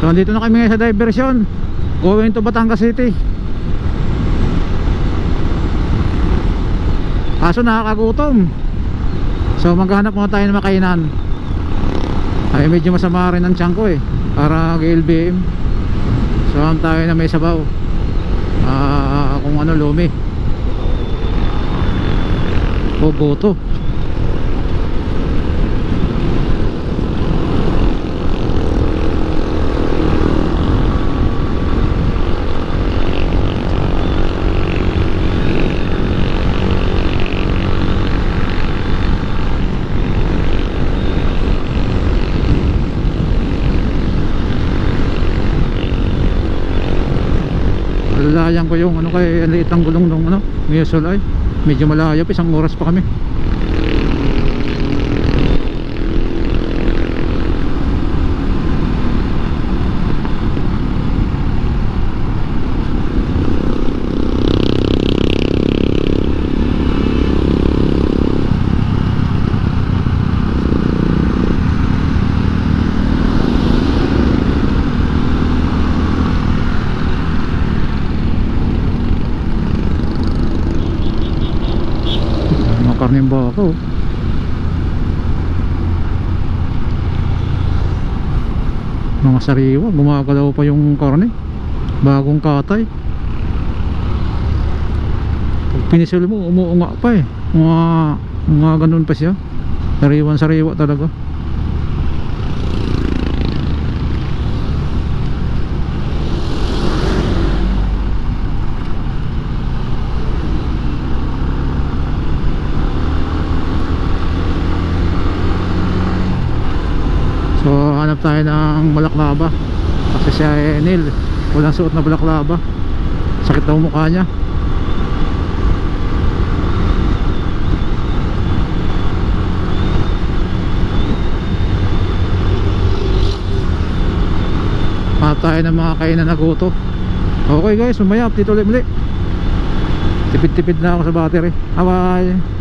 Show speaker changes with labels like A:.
A: So dito na kami sa diversion, going to Batangas City. Kaso nakakagutom, so maghanap muna tayo ng makainan. Ay medyo masama rin ang tiyan ko eh, para GLBM. So tayo na may sabaw, kung ano, lumi o goto. Lalayang ko yung ano, kay ang liit ng gulong ng ano, Miyosol. Ay medyo malayo, isang oras pa kami. Karning baka oh. Mga sariwa, gumagalaw pa yung karne, bagong katay. Pag pinisil mo, umuunga pa eh, mga ganun pa siya, sariwan sariwa talaga. So hanap tayo ng balaklava, kasi siya Neil walang suot na balaklava, sakit daw mukha niya. Hanap tayo ng mga kainan na goto. Okay guys, mamaya update ulit muli. Tipid-tipid na ako sa battery. Bye bye.